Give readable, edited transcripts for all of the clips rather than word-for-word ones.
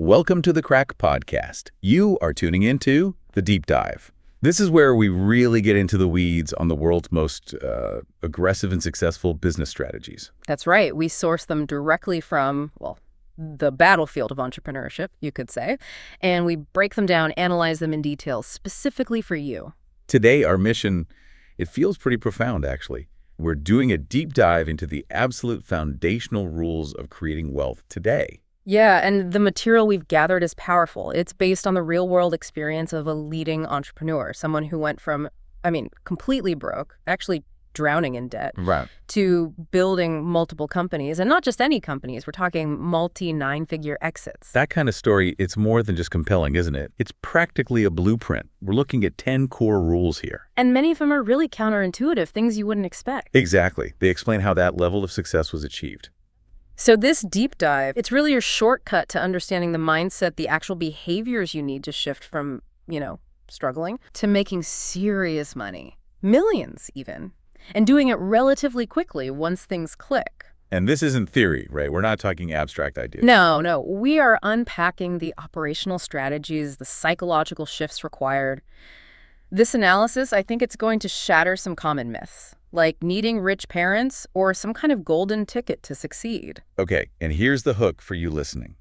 Welcome to the Crack Podcast. You are tuning into The Deep Dive. This is where we really get into the weeds on the world's most aggressive and successful business strategies. That's right. We source them directly from, well, the battlefield of entrepreneurship, you could say, and we break them down, analyze them in detail specifically for you. Today, our mission, it feels pretty profound, actually. We're doing a deep dive into the absolute foundational rules of creating wealth today. Yeah, and the material we've gathered is powerful. It's based on the real-world experience of a leading entrepreneur, someone who went from, completely broke, actually drowning in debt, Right. to building multiple companies, and not just any companies. We're talking multi-nine-figure exits. That kind of story, it's more than just compelling, isn't it? It's practically a blueprint. We're looking at 10 core rules here. And many of them are really counterintuitive, things you wouldn't expect. Exactly. They explain how that level of success was achieved. So this deep dive, it's really your shortcut to understanding the mindset, the actual behaviors you need to shift from, struggling to making serious money, millions even, and doing it relatively quickly once things click. And this isn't theory, right? We're not talking abstract ideas. No. We are unpacking the operational strategies, the psychological shifts required. This analysis, I think it's going to shatter some common myths, like needing rich parents or some kind of golden ticket to succeed. Okay, and here's the hook for you listening.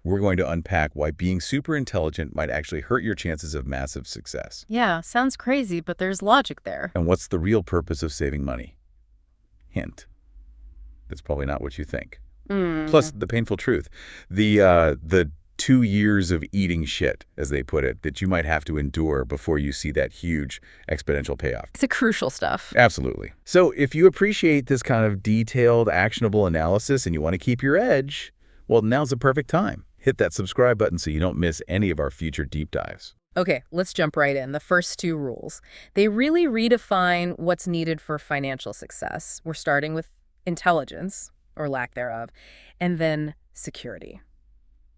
We're going to unpack why being super intelligent might actually hurt your chances of massive success. Yeah, sounds crazy, but there's logic there. And what's the real purpose of saving money? Hint. That's probably not what you think. Plus, the painful truth. The 2 years of eating shit, as they put it, that you might have to endure before you see that huge exponential payoff. It's the crucial stuff. Absolutely. So if you appreciate this kind of detailed, actionable analysis and you want to keep your edge, well, now's the perfect time. Hit that subscribe button so you don't miss any of our future deep dives. Okay, let's jump right in. The first 2 rules. They really redefine what's needed for financial success. We're starting with intelligence, or lack thereof, and then security.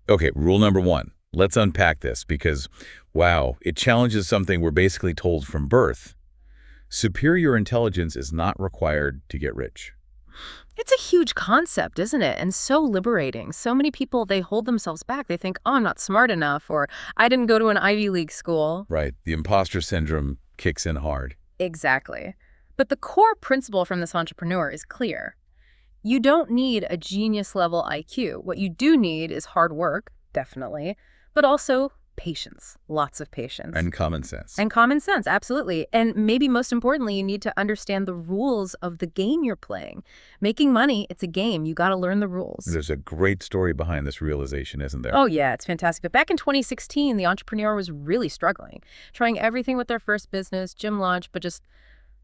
Okay, rule number 1. Let's unpack this because, wow, it challenges something we're basically told from birth. Superior intelligence is not required to get rich. It's a huge concept, isn't it? And so liberating. So many people, they hold themselves back. They think, oh, I'm not smart enough, or I didn't go to an Ivy League school. Right. The imposter syndrome kicks in hard. Exactly. But the core principle from this entrepreneur is clear. You don't need a genius-level IQ. What you do need is hard work, definitely, but also patience, lots of patience. And common sense. And common sense, absolutely. And maybe most importantly, you need to understand the rules of the game you're playing. Making money, it's a game. You got to learn the rules. There's a great story behind this realization, isn't there? Oh, yeah, it's fantastic. But back in 2016, the entrepreneur was really struggling, trying everything with their first business, gym launch, but just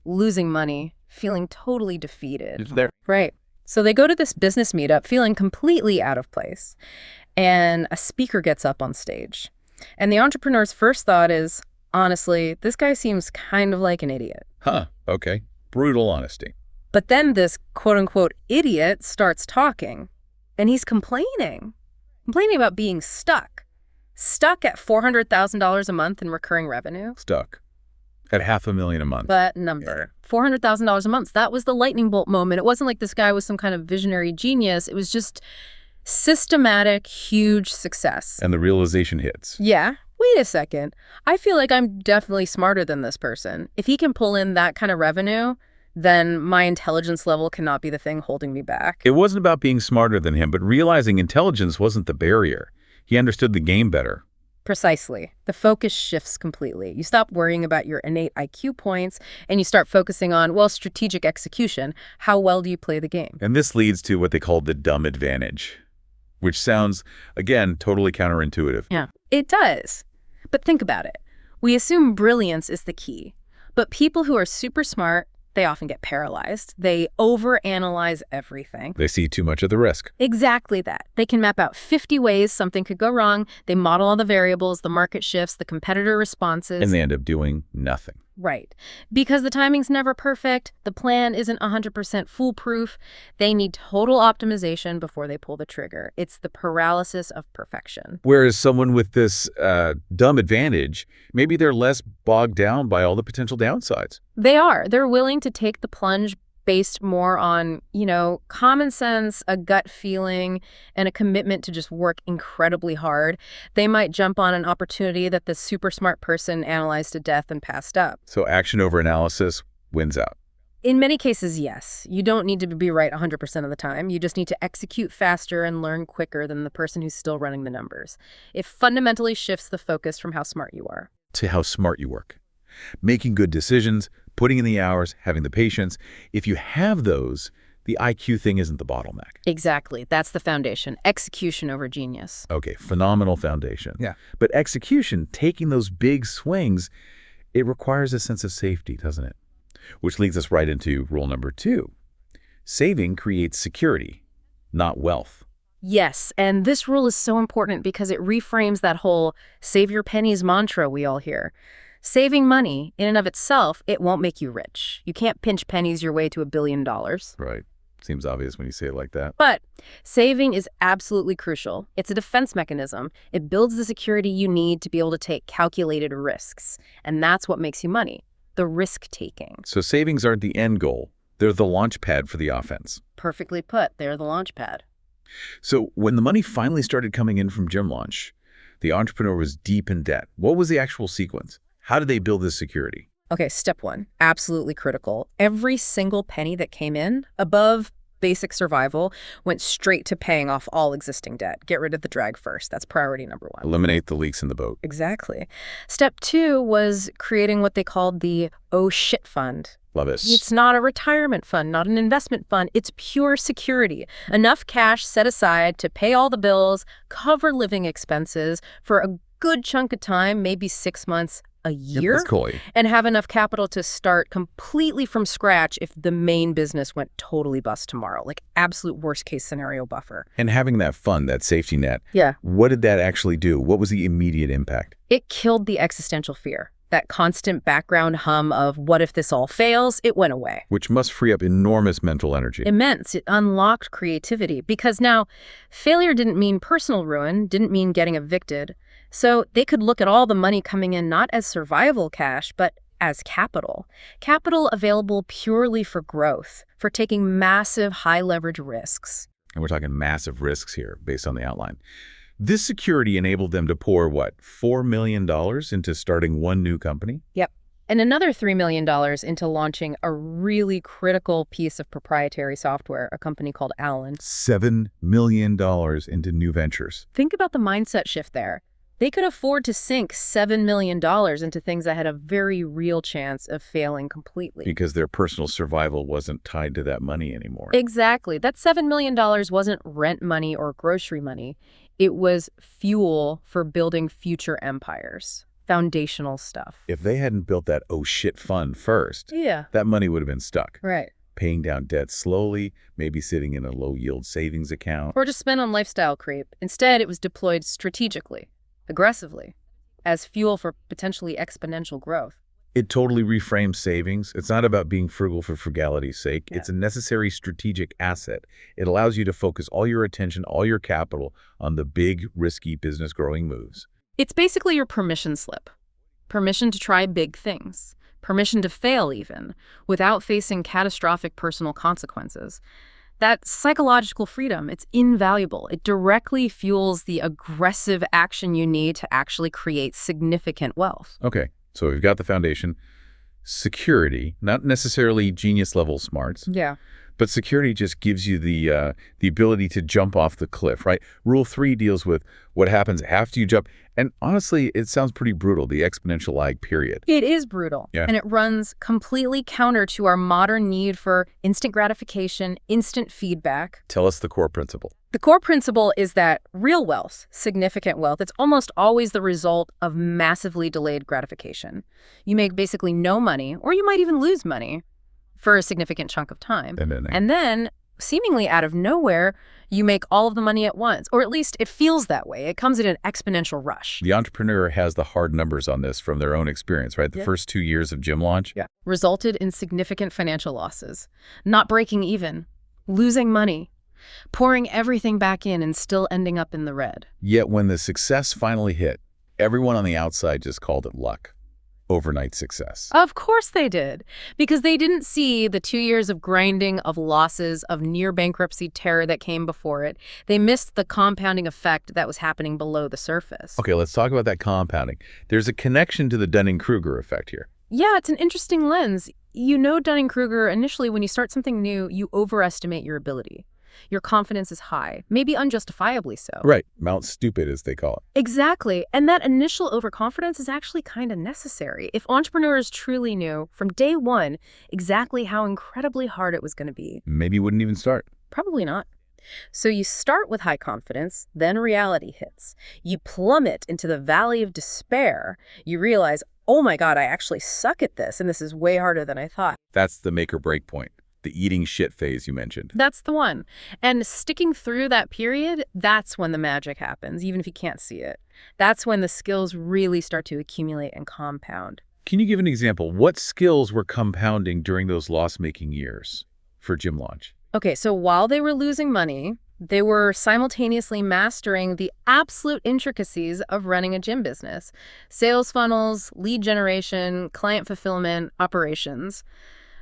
losing money, feeling totally defeated. Right. So they go to this business meetup feeling completely out of place, and a speaker gets up on stage. And the entrepreneur's first thought is, honestly, this guy seems kind of like an idiot. Huh, okay. Brutal honesty. But then this quote-unquote idiot starts talking, and he's complaining about being stuck at $400,000 a month in recurring revenue. Stuck. At $500,000 a month. But number, $400,000 a month. That was the lightning bolt moment. It wasn't like this guy was some kind of visionary genius. It was just systematic, huge success. And the realization hits. Yeah. Wait a second. I feel like I'm definitely smarter than this person. If he can pull in that kind of revenue, then my intelligence level cannot be the thing holding me back. It wasn't about being smarter than him, but realizing intelligence wasn't the barrier. He understood the game better. Precisely. The focus shifts completely. You stop worrying about your innate IQ points and you start focusing on, strategic execution. How well do you play the game? And this leads to what they call the dumb advantage, which sounds, again, totally counterintuitive. Yeah, it does. But think about it. We assume brilliance is the key. But people who are super smart, they often get paralyzed. They overanalyze everything. They see too much of the risk. Exactly that. They can map out 50 ways something could go wrong. They model all the variables, the market shifts, the competitor responses. And they end up doing nothing. Right. Because the timing's never perfect, the plan isn't 100% foolproof, they need total optimization before they pull the trigger. It's the paralysis of perfection. Whereas someone with this dumb advantage, maybe they're less bogged down by all the potential downsides. They are. They're willing to take the plunge based more on, common sense, a gut feeling, and a commitment to just work incredibly hard, they might jump on an opportunity that the super smart person analyzed to death and passed up. So action over analysis wins out. In many cases, yes. You don't need to be right 100% of the time. You just need to execute faster and learn quicker than the person who's still running the numbers. It fundamentally shifts the focus from how smart you are to how smart you work. Making good decisions, putting in the hours, having the patience. If you have those, the IQ thing isn't the bottleneck. Exactly. That's the foundation. Execution over genius. Okay, phenomenal foundation. Yeah. But execution, taking those big swings, it requires a sense of safety, doesn't it? Which leads us right into rule number 2. Saving creates security, not wealth. Yes, and this rule is so important because it reframes that whole save your pennies mantra we all hear. Saving money, in and of itself, it won't make you rich. You can't pinch pennies your way to $1 billion. Right. Seems obvious when you say it like that. But saving is absolutely crucial. It's a defense mechanism. It builds the security you need to be able to take calculated risks. And that's what makes you money, the risk-taking. So savings aren't the end goal. They're the launch pad for the offense. Perfectly put. They're the launch pad. So when the money finally started coming in from Gym Launch, the entrepreneur was deep in debt. What was the actual sequence? How did they build this security? Okay, step 1, absolutely critical. Every single penny that came in above basic survival went straight to paying off all existing debt. Get rid of the drag first. That's priority number 1. Eliminate the leaks in the boat. Exactly. Step 2 was creating what they called the oh shit fund. Love it. It's not a retirement fund, not an investment fund. It's pure security. Enough cash set aside to pay all the bills, cover living expenses for a good chunk of time, maybe 6 months, a year, That's cool. and have enough capital to start completely from scratch if the main business went totally bust tomorrow, like absolute worst case scenario buffer. And having that fund, that safety net, Yeah. what did that actually do? What was the immediate impact? It killed the existential fear. That constant background hum of what if this all fails, it went away. Which must free up enormous mental energy. Immense. It unlocked creativity because now failure didn't mean personal ruin, didn't mean getting evicted. So they could look at all the money coming in not as survival cash, but as capital. Capital available purely for growth, for taking massive high-leverage risks. And we're talking massive risks here based on the outline. This security enabled them to pour, what, $4 million into starting one new company? Yep. And another $3 million into launching a really critical piece of proprietary software, a company called Allen. $7 million into new ventures. Think about the mindset shift there. They could afford to sink $7 million into things that had a very real chance of failing completely. Because their personal survival wasn't tied to that money anymore. Exactly. That $7 million wasn't rent money or grocery money. It was fuel for building future empires. Foundational stuff. If they hadn't built that oh shit fund first, Yeah. that money would have been stuck. Right. Paying down debt slowly, maybe sitting in a low-yield savings account. Or just spent on lifestyle creep. Instead, it was deployed strategically, aggressively, as fuel for potentially exponential growth. It totally reframes savings. It's not about being frugal for frugality's sake. Yeah. It's a necessary strategic asset. It allows you to focus all your attention, all your capital on the big, risky business-growing moves. It's basically your permission slip. Permission to try big things. Permission to fail even, without facing catastrophic personal consequences. That psychological freedom, it's invaluable. It directly fuels the aggressive action you need to actually create significant wealth. Okay, so we've got the foundation. Security, not necessarily genius-level smarts, Yeah. but security just gives you the ability to jump off the cliff, right? Rule 3 deals with what happens after you jump. And honestly, it sounds pretty brutal, the exponential lag period. It is brutal. Yeah. And it runs completely counter to our modern need for instant gratification, instant feedback. Tell us the core principle. The core principle is that real wealth, significant wealth, it's almost always the result of massively delayed gratification. You make basically no money, or you might even lose money for a significant chunk of time. And then, seemingly out of nowhere, you make all of the money at once, or at least it feels that way. It comes in an exponential rush. The entrepreneur has the hard numbers on this from their own experience, right? The first 2 years of Gym Launch. Yeah. Resulted in significant financial losses, not breaking even, losing money, pouring everything back in and still ending up in the red. Yet when the success finally hit, everyone on the outside just called it luck. overnight success. Of course they did, because they didn't see the 2 years of grinding, of losses, of near bankruptcy terror that came before it. They missed the compounding effect that was happening below the surface. Okay, let's talk about that compounding. There's a connection to the Dunning-Kruger effect here. Yeah, it's an interesting lens. You know Dunning-Kruger, initially when you start something new, you overestimate your ability. Your confidence is high, maybe unjustifiably so. Right. Mount Stupid, as they call it. Exactly. And that initial overconfidence is actually kind of necessary. If entrepreneurs truly knew from day one exactly how incredibly hard it was going to be. Maybe you wouldn't even start. Probably not. So you start with high confidence, then reality hits. You plummet into the valley of despair. You realize, oh my God, I actually suck at this, and this is way harder than I thought. That's the make or break point. The eating shit phase you mentioned. That's the one. And sticking through that period, that's when the magic happens, even if you can't see it. That's when the skills really start to accumulate and compound. Can you give an example? What skills were compounding during those loss-making years for Gym Launch? Okay, so while they were losing money, they were simultaneously mastering the absolute intricacies of running a gym business. Sales funnels, lead generation, client fulfillment, operations.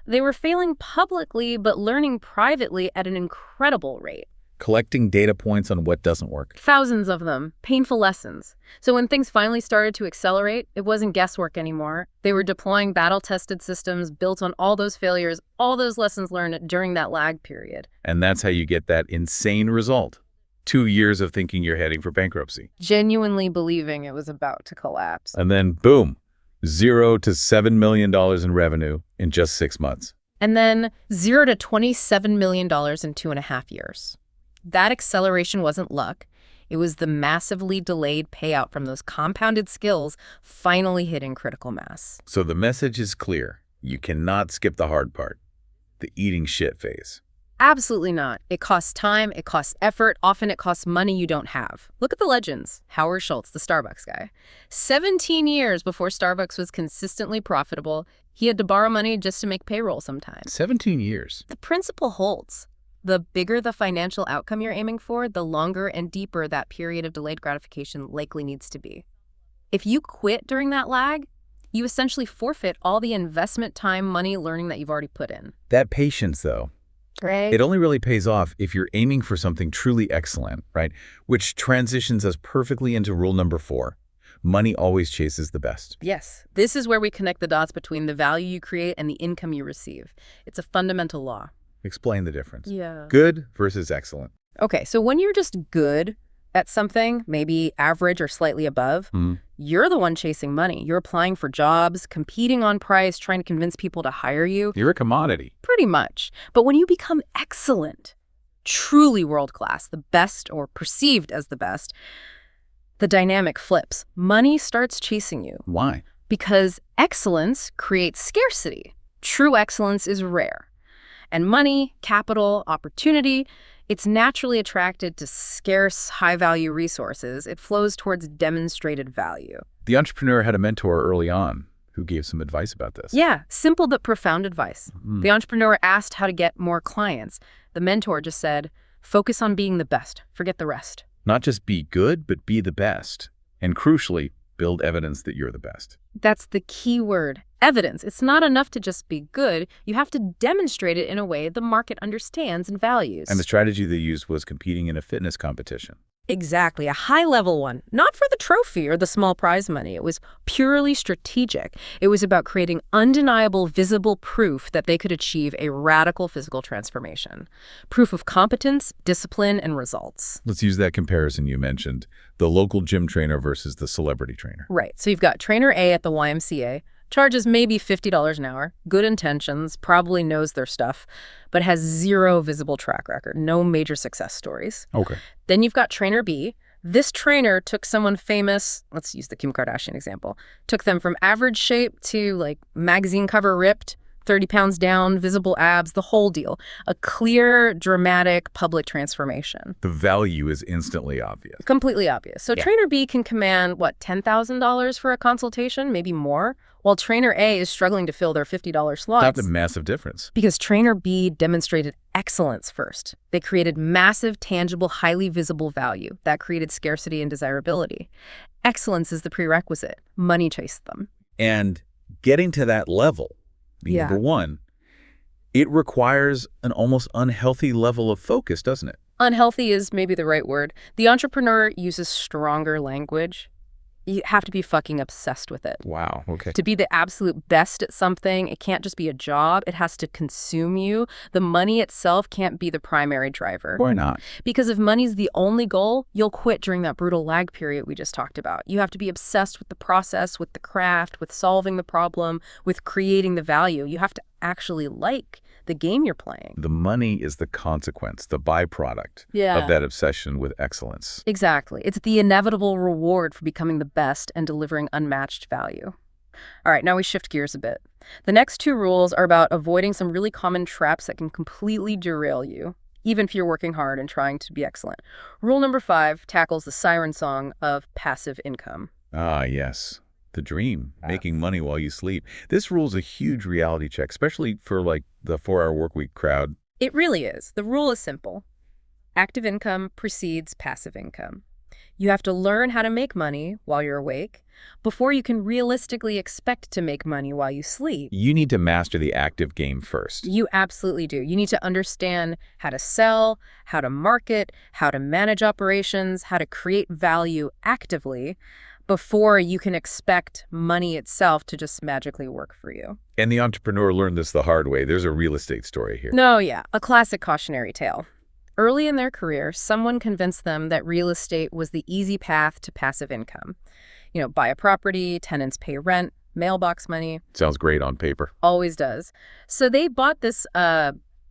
They were failing publicly, but learning privately at an incredible rate. Collecting data points on what doesn't work. Thousands of them, painful lessons. So when things finally started to accelerate, it wasn't guesswork anymore. They were deploying battle-tested systems built on all those failures, all those lessons learned during that lag period. And that's how you get that insane result. 2 years of thinking you're heading for bankruptcy. Genuinely believing it was about to collapse. And then, boom, $0 to $7 million in revenue in just 6 months. And then $0 to $27 million in 2.5 years. That acceleration wasn't luck. It was the massively delayed payout from those compounded skills finally hitting critical mass. So the message is clear. You cannot skip the hard part, the eating shit phase. Absolutely not. It costs time, it costs effort, often it costs money you don't have. Look at the legends. Howard Schultz, the Starbucks guy. 17 years before Starbucks was consistently profitable, he had to borrow money just to make payroll sometimes. 17 years. The principle holds. The bigger the financial outcome you're aiming for, the longer and deeper that period of delayed gratification likely needs to be. If you quit during that lag, you essentially forfeit all the investment time, money, learning that you've already put in. That patience, though, right? It only really pays off if you're aiming for something truly excellent, right? Which transitions us perfectly into rule number 4. Money always chases the best. Yes. This is where we connect the dots between the value you create and the income you receive. It's a fundamental law. Explain the difference. Yeah. Good versus excellent. Okay, so when you're just good at something, maybe average or slightly above, you're the one chasing money. You're applying for jobs, competing on price, trying to convince people to hire you. You're a commodity. Pretty much. But when you become excellent, truly world-class, the best or perceived as the best, the dynamic flips. Money starts chasing you. Why? Because excellence creates scarcity. True excellence is rare. And money, capital, opportunity, it's naturally attracted to scarce, high-value resources. It flows towards demonstrated value. The entrepreneur had a mentor early on who gave some advice about this. Yeah, simple but profound advice. The entrepreneur asked how to get more clients. The mentor just said, focus on being the best. Forget the rest. Not just be good, but be the best. And crucially, build evidence that you're the best. That's the key word, evidence. It's not enough to just be good. You have to demonstrate it in a way the market understands and values. And the strategy they used was competing in a fitness competition. Exactly, a high-level one. Not for the trophy or the small prize money. It was purely strategic. It was about creating undeniable, visible proof that they could achieve a radical physical transformation. Proof of competence, discipline, and results. Let's use that comparison you mentioned, the local gym trainer versus the celebrity trainer. Right, so you've got trainer A at the YMCA, charges maybe $50 an hour, good intentions, probably knows their stuff, but has zero visible track record, no major success stories. Okay. Then you've got trainer B. This trainer took someone famous, let's use the Kim Kardashian example, took them from average shape to like magazine cover ripped, 30 pounds down, visible abs, the whole deal. A clear, dramatic public transformation. The value is instantly obvious. Completely obvious. So trainer B can command, what, $10,000 for a consultation, maybe more, while trainer A is struggling to fill their $50 slots. That's a massive difference. Because trainer B demonstrated excellence first. They created massive, tangible, highly visible value. That created scarcity and desirability. Excellence is the prerequisite. Money chased them. And getting to that level, Yeah. number one, it requires an almost unhealthy level of focus, doesn't it? Unhealthy is maybe the right word. The entrepreneur uses stronger language. You have to be fucking obsessed with it. Wow, okay. To be the absolute best at something, it can't just be a job. It has to consume you. The money itself can't be the primary driver. Why not? Because if money's the only goal, you'll quit during that brutal lag period we just talked about. You have to be obsessed with the process, with the craft, with solving the problem, with creating the value. You have to actually like the game you're playing. The money is the consequence, the byproduct Yeah. of that obsession with excellence. Exactly. It's the inevitable reward for becoming the best and delivering unmatched value. All right, now we shift gears a bit. The next two rules are about avoiding some really common traps that can completely derail you, even if you're working hard and trying to be excellent. Rule number 5 tackles the siren song of passive income. Ah, yes. The dream, making money while you sleep. This rule's a huge reality check, especially for like the 4-hour workweek crowd. It really is. The rule is simple. Active income precedes passive income. You have to learn how to make money while you're awake before you can realistically expect to make money while you sleep. You need to master the active game first. You absolutely do. You need to understand how to sell, how to market, how to manage operations, how to create value actively before you can expect money itself to just magically work for you. And the entrepreneur learned this the hard way. There's a real estate story here. No, yeah, a classic cautionary tale. Early in their career, someone convinced them that real estate was the easy path to passive income. You know, buy a property, tenants pay rent, mailbox money. Sounds great on paper. Always does. So they bought this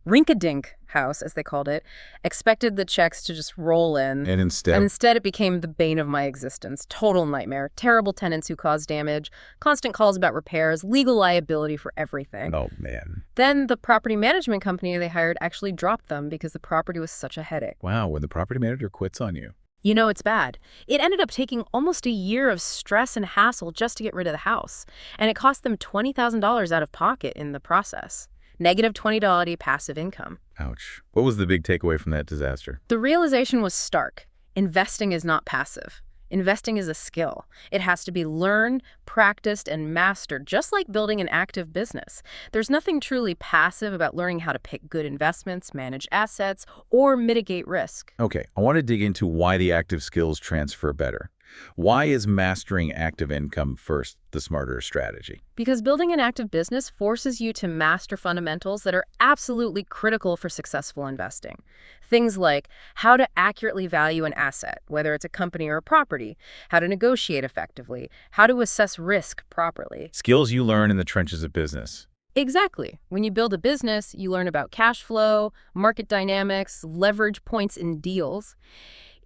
rink-a-dink house, as they called it, expected the checks to just roll in. And instead it became the bane of my existence. Total nightmare. Terrible tenants who cause damage, constant calls about repairs, legal liability for everything. Oh, man. Then the property management company they hired actually dropped them because the property was such a headache. Wow, when the property manager quits on you. You know it's bad. It ended up taking almost a year of stress and hassle just to get rid of the house. And it cost them $20,000 out of pocket in the process. Negative $20 passive income. Ouch. What was the big takeaway from that disaster? The realization was stark. Investing is not passive. Investing is a skill. It has to be learned, practiced, and mastered, just like building an active business. There's nothing truly passive about learning how to pick good investments, manage assets, or mitigate risk. Okay, I want to dig into why the active skills transfer better. Why is mastering active income first the smarter strategy? Because building an active business forces you to master fundamentals that are absolutely critical for successful investing. Things like how to accurately value an asset, whether it's a company or a property, how to negotiate effectively, how to assess risk properly. Skills you learn in the trenches of business. Exactly. When you build a business, you learn about cash flow, market dynamics, leverage points in deals.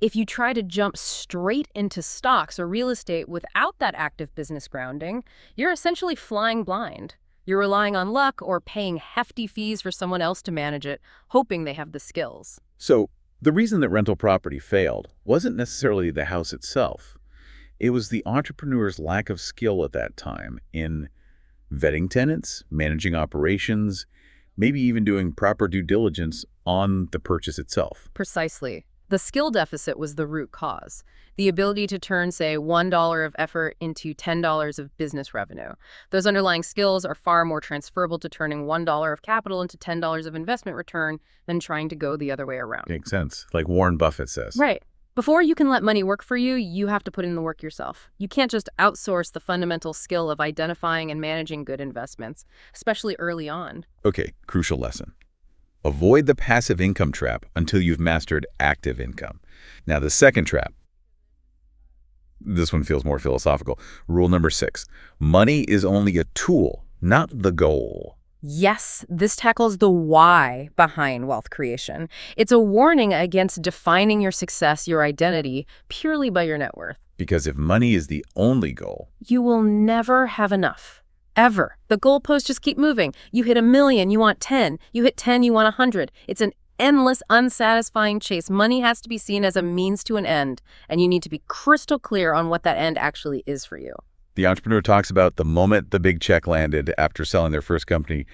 If you try to jump straight into stocks or real estate without that active business grounding, you're essentially flying blind. You're relying on luck or paying hefty fees for someone else to manage it, hoping they have the skills. So, the reason that rental property failed wasn't necessarily the house itself. It was the entrepreneur's lack of skill at that time in vetting tenants, managing operations, maybe even doing proper due diligence on the purchase itself. Precisely. The skill deficit was the root cause. The ability to turn, say, $1 of effort into $10 of business revenue. Those underlying skills are far more transferable to turning $1 of capital into $10 of investment return than trying to go the other way around. Makes sense. Like Warren Buffett says. Right. Before you can let money work for you, you have to put in the work yourself. You can't just outsource the fundamental skill of identifying and managing good investments, especially early on. Okay, crucial lesson. Avoid the passive income trap until you've mastered active income. Now, the second trap, this one feels more philosophical. Rule number 6, money is only a tool, not the goal. Yes, this tackles the why behind wealth creation. It's a warning against defining your success, your identity, purely by your net worth. Because if money is the only goal, you will never have enough. Ever. The goalposts just keep moving. You hit 1 million, you want 10. You hit 10, you want 100. It's an endless, unsatisfying chase. Money has to be seen as a means to an end, and you need to be crystal clear on what that end actually is for you. The entrepreneur talks about the moment the big check landed after selling their first company,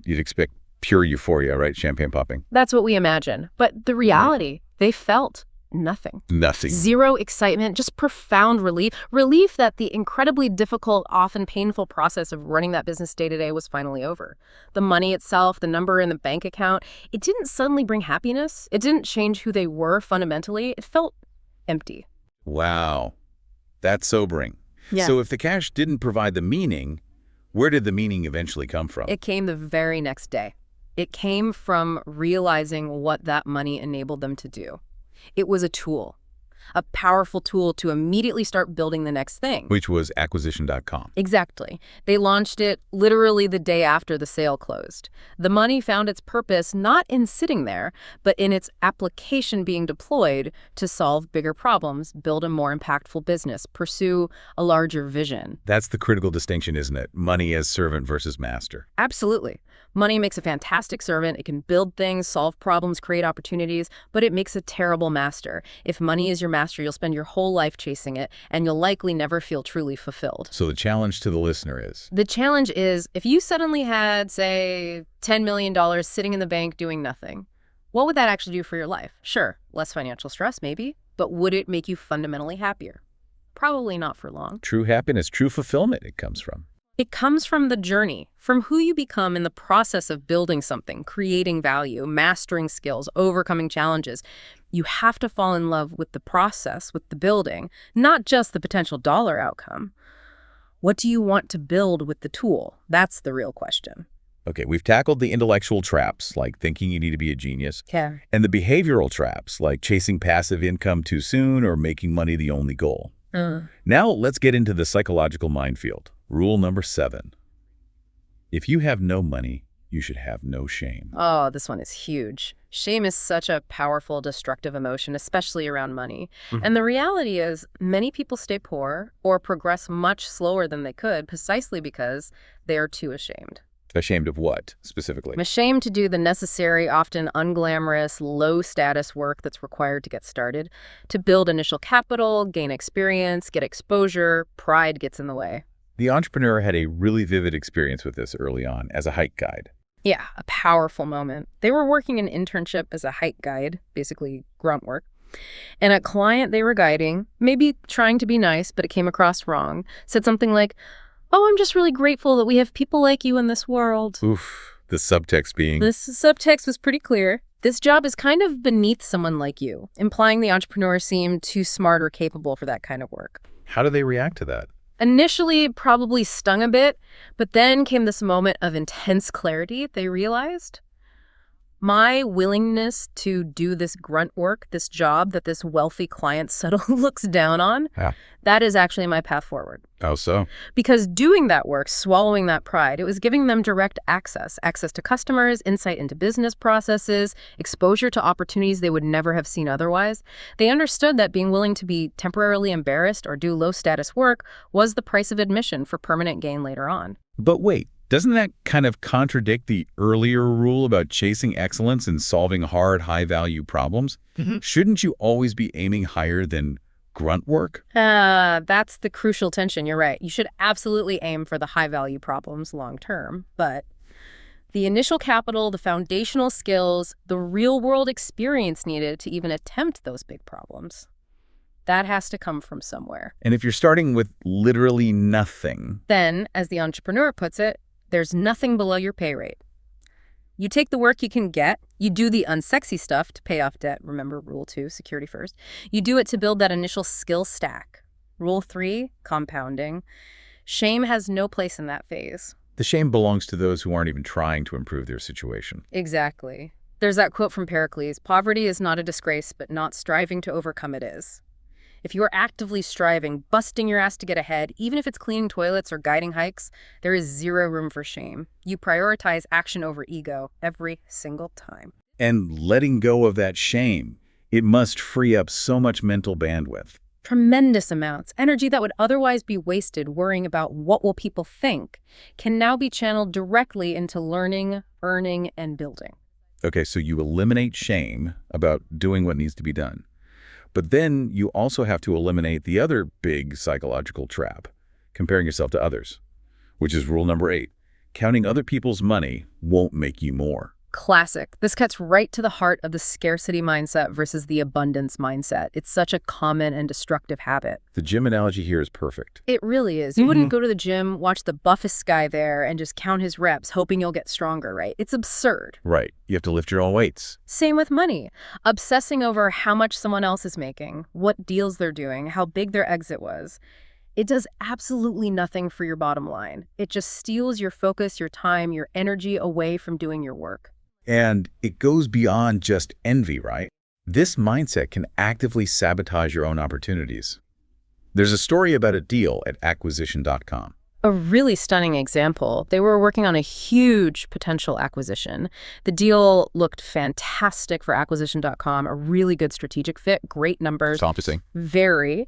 you'd expect pure euphoria, right? Champagne popping. That's what we imagine. But the reality, they felt Nothing. Nothing. Zero excitement, just profound relief. Relief that the incredibly difficult, often painful process of running that business day to day was finally over. The money itself, the number in the bank account, it didn't suddenly bring happiness. It didn't change who they were fundamentally. It felt empty. Wow. That's sobering. Yeah. So if the cash didn't provide the meaning, where did the meaning eventually come from? It came the very next day. It came from realizing what that money enabled them to do. It was a tool, a powerful tool to immediately start building the next thing. Which was acquisition.com. Exactly. They launched it literally the day after the sale closed. The money found its purpose not in sitting there, but in its application being deployed to solve bigger problems, build a more impactful business, pursue a larger vision. That's the critical distinction, isn't it? Money as servant versus master. Absolutely. Money makes a fantastic servant. It can build things, solve problems, create opportunities, but it makes a terrible master. If money is your master, you'll spend your whole life chasing it, and you'll likely never feel truly fulfilled. So the challenge to the listener is? The challenge is, if you suddenly had, say, $10 million sitting in the bank doing nothing, what would that actually do for your life? Sure, less financial stress maybe, but would it make you fundamentally happier? Probably not for long. True happiness, true fulfillment it comes from. It comes from the journey, from who you become in the process of building something, creating value, mastering skills, overcoming challenges. You have to fall in love with the process, with the building, not just the potential dollar outcome. What do you want to build with the tool? That's the real question. Okay, we've tackled the intellectual traps, like thinking you need to be a genius, Yeah. and the behavioral traps, like chasing passive income too soon or making money the only goal. Now let's get into the psychological minefield. Rule number 7. If you have no money, you should have no shame. Oh, this one is huge. Shame is such a powerful, destructive emotion, especially around money. And the reality is, many people stay poor or progress much slower than they could precisely because they are too ashamed. Ashamed of what, specifically? I'm ashamed to do the necessary, often unglamorous, low-status work that's required to get started. To build initial capital, gain experience, get exposure, pride gets in the way. The entrepreneur had a really vivid experience with this early on as a hike guide. Yeah, a powerful moment. They were working an internship as a hike guide, basically grunt work. And a client they were guiding, maybe trying to be nice, but it came across wrong, said something like, "Oh, I'm just really grateful that we have people like you in this world." Oof, the subtext being... This subtext was pretty clear. This job is kind of beneath someone like you, implying the entrepreneur seemed too smart or capable for that kind of work. How do they react to that? Initially, it probably stung a bit, but then came this moment of intense clarity. They realized, my willingness to do this grunt work, this job that this wealthy client subtly looks down on, that is actually my path forward. How so? Because doing that work, swallowing that pride, it was giving them direct access to customers, insight into business processes, exposure to opportunities they would never have seen otherwise. They understood that being willing to be temporarily embarrassed or do low-status work was the price of admission for permanent gain later on. But wait, doesn't that kind of contradict the earlier rule about chasing excellence and solving hard, high-value problems? Shouldn't you always be aiming higher than grunt work? That's the crucial tension. You're right. You should absolutely aim for the high-value problems long-term, but the initial capital, the foundational skills, the real-world experience needed to even attempt those big problems, that has to come from somewhere. And if you're starting with literally nothing... Then, as the entrepreneur puts it, there's nothing below your pay rate. You take the work you can get, you do the unsexy stuff to pay off debt. Remember Rule 2, security first. You do it to build that initial skill stack. Rule 3, compounding. Shame has no place in that phase. The shame belongs to those who aren't even trying to improve their situation. Exactly. There's that quote from Pericles, "Poverty is not a disgrace, but not striving to overcome it is." If you are actively striving, busting your ass to get ahead, even if it's cleaning toilets or guiding hikes, there is zero room for shame. You prioritize action over ego every single time. And letting go of that shame, it must free up so much mental bandwidth. Tremendous amounts. Energy that would otherwise be wasted worrying about what will people think can now be channeled directly into learning, earning, and building. Okay, so you eliminate shame about doing what needs to be done. But then you also have to eliminate the other big psychological trap, comparing yourself to others, which is rule number 8. Counting other people's money won't make you more. Classic. This cuts right to the heart of the scarcity mindset versus the abundance mindset. It's such a common and destructive habit. The gym analogy here is perfect. It really is. You wouldn't go to the gym, watch the buffest guy there, and just count his reps, hoping you'll get stronger, right? It's absurd. Right. You have to lift your own weights. Same with money. Obsessing over how much someone else is making, what deals they're doing, how big their exit was. It does absolutely nothing for your bottom line. It just steals your focus, your time, your energy away from doing your work. And it goes beyond just envy, right? This mindset can actively sabotage your own opportunities. There's a story about a deal at Acquisition.com. A really stunning example. They were working on a huge potential acquisition. The deal looked fantastic for Acquisition.com, a really good strategic fit, great numbers. Promising. Very.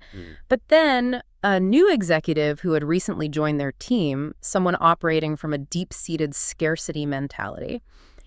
But then a new executive who had recently joined their team, someone operating from a deep-seated scarcity mentality,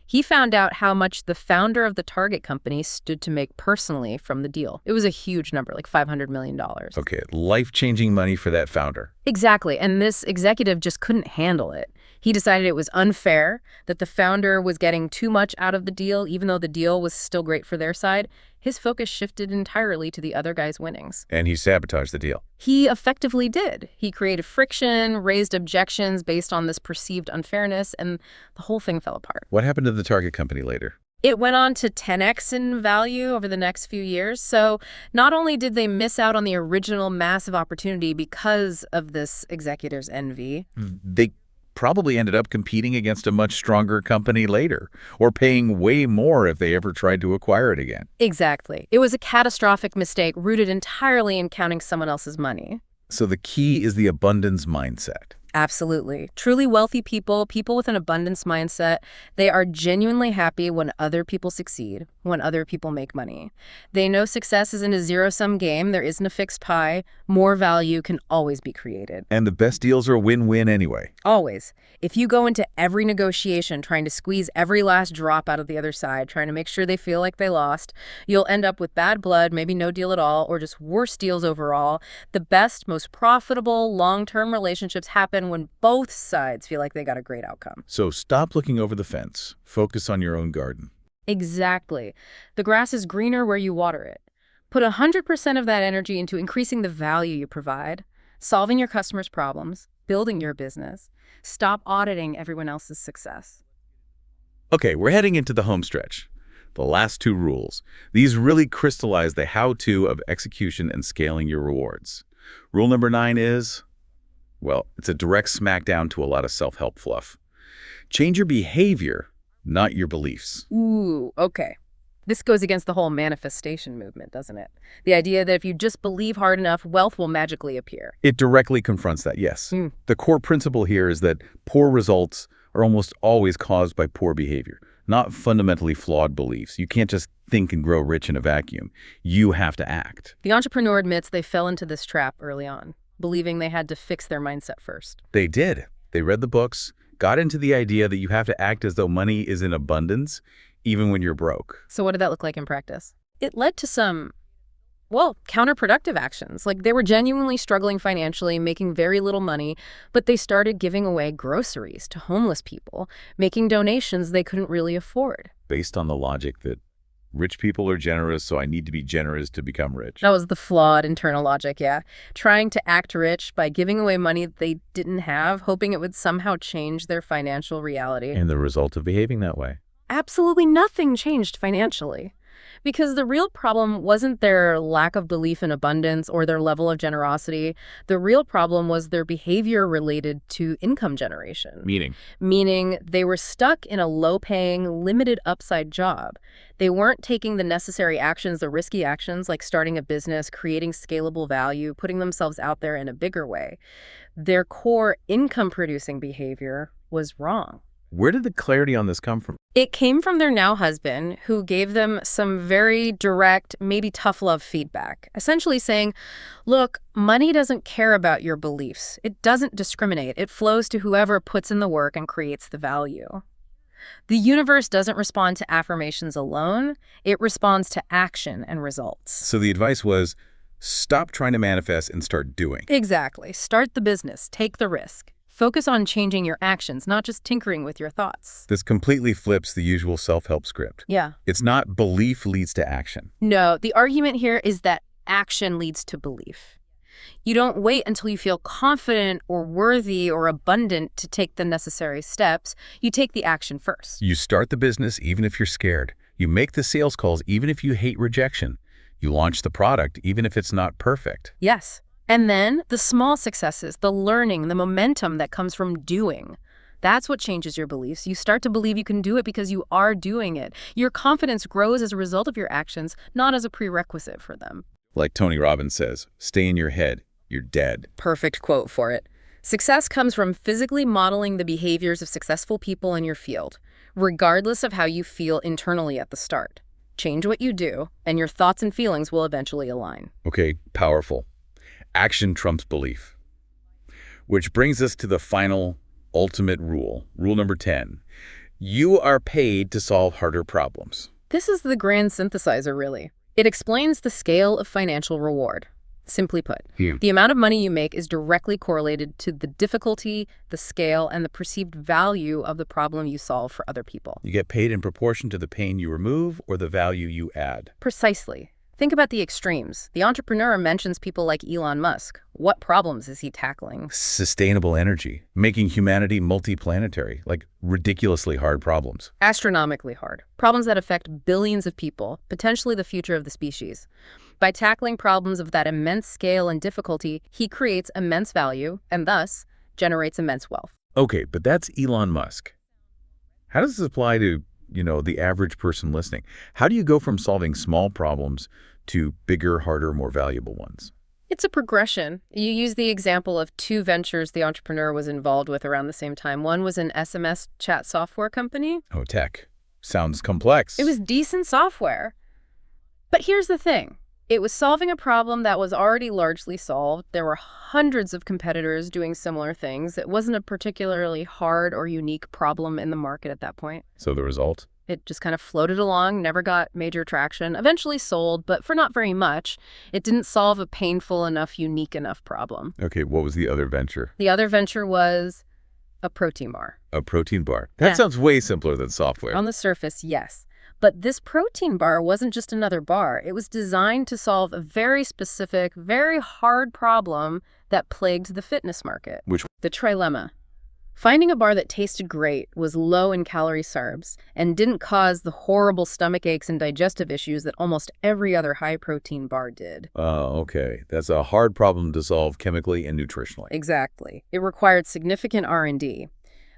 he found out how much the founder of the target company stood to make personally from the deal. It was a huge number, like $500 million. Okay, life-changing money for that founder. Exactly, and this executive just couldn't handle it. He decided it was unfair, that the founder was getting too much out of the deal, even though the deal was still great for their side. His focus shifted entirely to the other guy's winnings. And he sabotaged the deal. He effectively did. He created friction, raised objections based on this perceived unfairness, and the whole thing fell apart. What happened to the target company later? It went on to 10x in value over the next few years. So not only did they miss out on the original massive opportunity because of this executive's envy, They probably ended up competing against a much stronger company later, or paying way more if they ever tried to acquire it again. Exactly. It was a catastrophic mistake rooted entirely in counting someone else's money. So the key is the abundance mindset. Absolutely. Truly wealthy people, people with an abundance mindset, they are genuinely happy when other people succeed, when other people make money. They know success isn't a zero-sum game. There isn't a fixed pie. More value can always be created. And the best deals are win-win anyway. Always. If you go into every negotiation trying to squeeze every last drop out of the other side, trying to make sure they feel like they lost, you'll end up with bad blood, maybe no deal at all, or just worse deals overall. The best, most profitable, long-term relationships happen when both sides feel like they got a great outcome. So stop looking over the fence. Focus on your own garden. Exactly. The grass is greener where you water it. Put 100% of that energy into increasing the value you provide, solving your customers' problems, building your business. Stop auditing everyone else's success. Okay, we're heading into the home stretch. The last two rules. These really crystallize the how-to of execution and scaling your rewards. Rule number 9 is, well, it's a direct smackdown to a lot of self-help fluff. Change your behavior, not your beliefs. Ooh, okay. This goes against the whole manifestation movement, doesn't it? The idea that if you just believe hard enough, wealth will magically appear. It directly confronts that, yes. The core principle here is that poor results are almost always caused by poor behavior, not fundamentally flawed beliefs. You can't just think and grow rich in a vacuum. You have to act. The entrepreneur admits they fell into this trap early on, believing they had to fix their mindset first. They did. They read the books, got into the idea that you have to act as though money is in abundance, even when you're broke. So what did that look like in practice? It led to some, well, counterproductive actions. Like they were genuinely struggling financially, making very little money, but they started giving away groceries to homeless people, making donations they couldn't really afford. Based on the logic that rich people are generous, so I need to be generous to become rich. That was the flawed internal logic, yeah. Trying to act rich by giving away money they didn't have, hoping it would somehow change their financial reality. And the result of behaving that way. Absolutely nothing changed financially. Because the real problem wasn't their lack of belief in abundance or their level of generosity. The real problem was their behavior related to income generation. Meaning they were stuck in a low-paying, limited upside job. They weren't taking the necessary actions, the risky actions, like starting a business, creating scalable value, putting themselves out there in a bigger way. Their core income-producing behavior was wrong. Where did the clarity on this come from? It came from their now husband, who gave them some very direct, maybe tough love feedback, essentially saying, look, money doesn't care about your beliefs. It doesn't discriminate. It flows to whoever puts in the work and creates the value. The universe doesn't respond to affirmations alone. It responds to action and results. So the advice was, stop trying to manifest and start doing. Exactly. Start the business. Take the risk. Focus on changing your actions, not just tinkering with your thoughts. This completely flips the usual self-help script. Yeah. It's not belief leads to action. No, the argument here is that action leads to belief. You don't wait until you feel confident or worthy or abundant to take the necessary steps. You take the action first. You start the business even if you're scared. You make the sales calls even if you hate rejection. You launch the product even if it's not perfect. Yes. And then the small successes, the learning, the momentum that comes from doing. That's what changes your beliefs. You start to believe you can do it because you are doing it. Your confidence grows as a result of your actions, not as a prerequisite for them. Like Tony Robbins says, stay in your head, you're dead. Perfect quote for it. Success comes from physically modeling the behaviors of successful people in your field, regardless of how you feel internally at the start. Change what you do, and your thoughts and feelings will eventually align. Okay, powerful. Action trumps belief. Which brings us to the final, ultimate rule. Rule number 10. You are paid to solve harder problems. This is the grand synthesizer, really. It explains the scale of financial reward. Simply put, the amount of money you make is directly correlated to the difficulty, the scale, and the perceived value of the problem you solve for other people. You get paid in proportion to the pain you remove or the value you add. Precisely. Think about the extremes. The entrepreneur mentions people like Elon Musk. What problems is he tackling? Sustainable energy, making humanity multiplanetary, like ridiculously hard problems. Astronomically hard. Problems that affect billions of people, potentially the future of the species. By tackling problems of that immense scale and difficulty, he creates immense value and thus generates immense wealth. Okay, but that's Elon Musk. How does this apply to, the average person listening? How do you go from solving small problems to bigger, harder, more valuable ones? It's a progression. You use the example of two ventures the entrepreneur was involved with around the same time. One was an SMS chat software company. Oh, tech. Sounds complex. It was decent software. But here's the thing. It was solving a problem that was already largely solved. There were hundreds of competitors doing similar things. It wasn't a particularly hard or unique problem in the market at that point. So the result? It just kind of floated along, never got major traction, eventually sold, but for not very much. It didn't solve a painful enough, unique enough problem. Okay, what was the other venture? The other venture was a protein bar. A protein bar. That sounds way simpler than software. On the surface, yes. But this protein bar wasn't just another bar. It was designed to solve a very specific, very hard problem that plagued the fitness market. Which? The trilemma. Finding a bar that tasted great, was low in calorie carbs, and didn't cause the horrible stomach aches and digestive issues that almost every other high-protein bar did. Oh, okay. That's a hard problem to solve chemically and nutritionally. Exactly. It required significant R&D.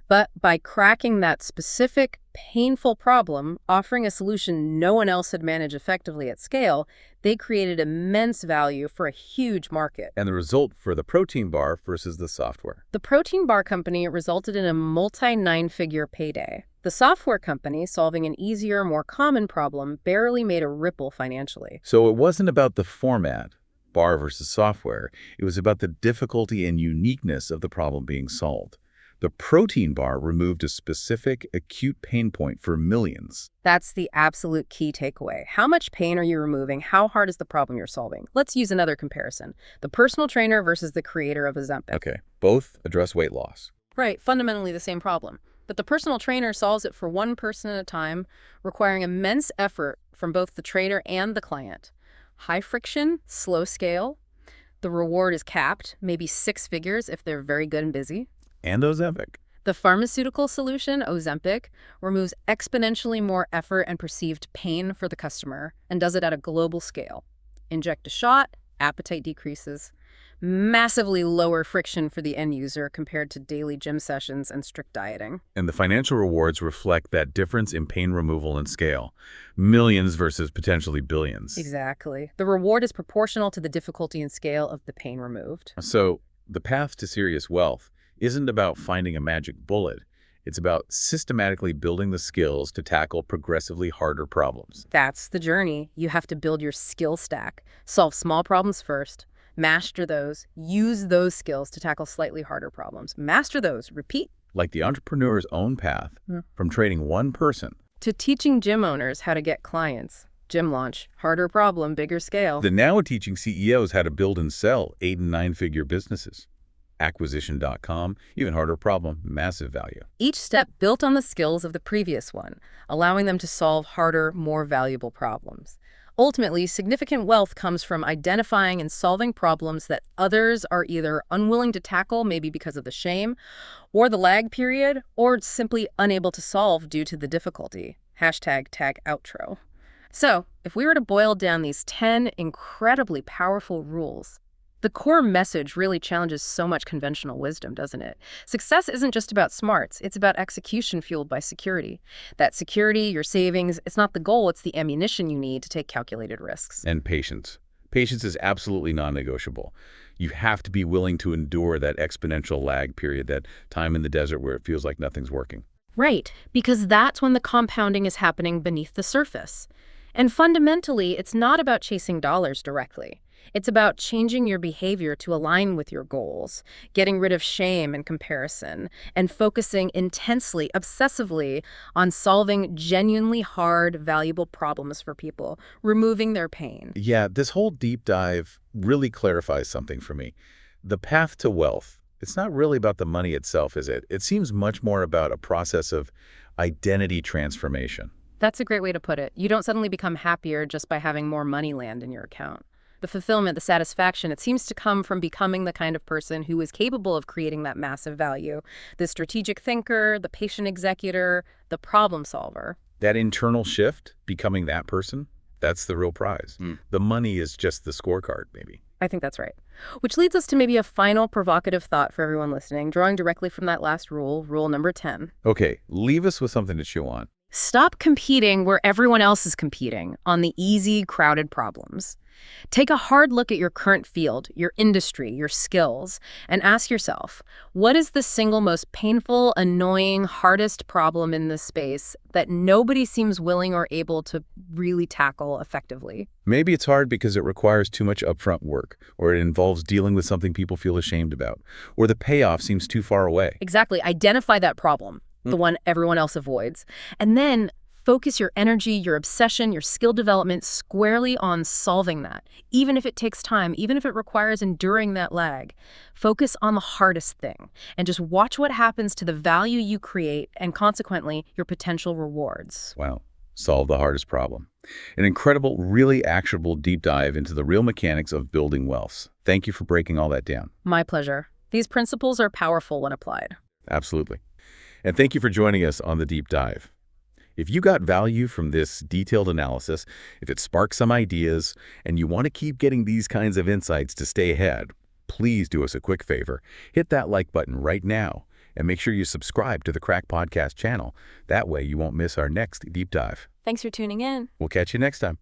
But by cracking that specific, painful problem, offering a solution no one else had managed effectively at scale, they created immense value for a huge market. And the result for the protein bar versus the software? The protein bar company resulted in a multi-nine-figure payday. The software company, solving an easier, more common problem, barely made a ripple financially. So it wasn't about the format, bar versus software. It was about the difficulty and uniqueness of the problem being solved. The protein bar removed a specific acute pain point for millions. That's the absolute key takeaway. How much pain are you removing? How hard is the problem you're solving? Let's use another comparison. The personal trainer versus the creator of Ozempic. Okay, both address weight loss. Right, fundamentally the same problem. But the personal trainer solves it for one person at a time, requiring immense effort from both the trainer and the client. High friction, slow scale. The reward is capped, maybe 6 figures if they're very good and busy. And Ozempic. The pharmaceutical solution, Ozempic, removes exponentially more effort and perceived pain for the customer and does it at a global scale. Inject a shot, appetite decreases. Massively lower friction for the end user compared to daily gym sessions and strict dieting. And the financial rewards reflect that difference in pain removal and scale. Millions versus potentially billions. Exactly. The reward is proportional to the difficulty and scale of the pain removed. So the path to serious wealth isn't about finding a magic bullet. It's about systematically building the skills to tackle progressively harder problems. That's the journey. You have to build your skill stack. Solve small problems first. Master those. Use those skills to tackle slightly harder problems. Master those. Repeat. Like the entrepreneur's own path, from training one person to teaching gym owners how to get clients. Gym launch. Harder problem, bigger scale. The now teaching CEOs how to build and sell 8- and 9-figure businesses. acquisition.com. Even harder problem, massive value. Each step built on the skills of the previous one, allowing them to solve harder, more valuable problems. Ultimately, significant wealth comes from identifying and solving problems that others are either unwilling to tackle, maybe because of the shame, or the lag period, or simply unable to solve due to the difficulty. #tag outro. So, if we were to boil down these 10 incredibly powerful rules, the core message really challenges so much conventional wisdom, doesn't it? Success isn't just about smarts, it's about execution fueled by security. That security, your savings, it's not the goal, it's the ammunition you need to take calculated risks. And patience. Patience is absolutely non-negotiable. You have to be willing to endure that exponential lag period, that time in the desert where it feels like nothing's working. Right, because that's when the compounding is happening beneath the surface. And fundamentally, it's not about chasing dollars directly. It's about changing your behavior to align with your goals, getting rid of shame and comparison, and focusing intensely, obsessively on solving genuinely hard, valuable problems for people, removing their pain. Yeah, this whole deep dive really clarifies something for me. The path to wealth, it's not really about the money itself, is it? It seems much more about a process of identity transformation. That's a great way to put it. You don't suddenly become happier just by having more money land in your account. The fulfillment, the satisfaction, it seems to come from becoming the kind of person who is capable of creating that massive value. The strategic thinker, the patient executor, the problem solver. That internal shift, becoming that person, that's the real prize. The money is just the scorecard, maybe. I think that's right. Which leads us to maybe a final provocative thought for everyone listening, drawing directly from that last rule, rule number 10. Okay, leave us with something to chew on. Stop competing where everyone else is competing on the easy, crowded problems. Take a hard look at your current field, your industry, your skills, and ask yourself, what is the single most painful, annoying, hardest problem in this space that nobody seems willing or able to really tackle effectively? Maybe it's hard because it requires too much upfront work, or it involves dealing with something people feel ashamed about, or the payoff seems too far away. Exactly. Identify that problem, the one everyone else avoids, and then focus your energy, your obsession, your skill development squarely on solving that, even if it takes time, even if it requires enduring that lag. Focus on the hardest thing and just watch what happens to the value you create and consequently your potential rewards. Wow. Solve the hardest problem. An incredible, really actionable deep dive into the real mechanics of building wealth. Thank you for breaking all that down. My pleasure. These principles are powerful when applied. Absolutely. And thank you for joining us on the deep dive. If you got value from this detailed analysis, if it sparked some ideas, and you want to keep getting these kinds of insights to stay ahead, please do us a quick favor. Hit that like button right now, and make sure you subscribe to the Crack Podcast channel. That way you won't miss our next deep dive. Thanks for tuning in. We'll catch you next time.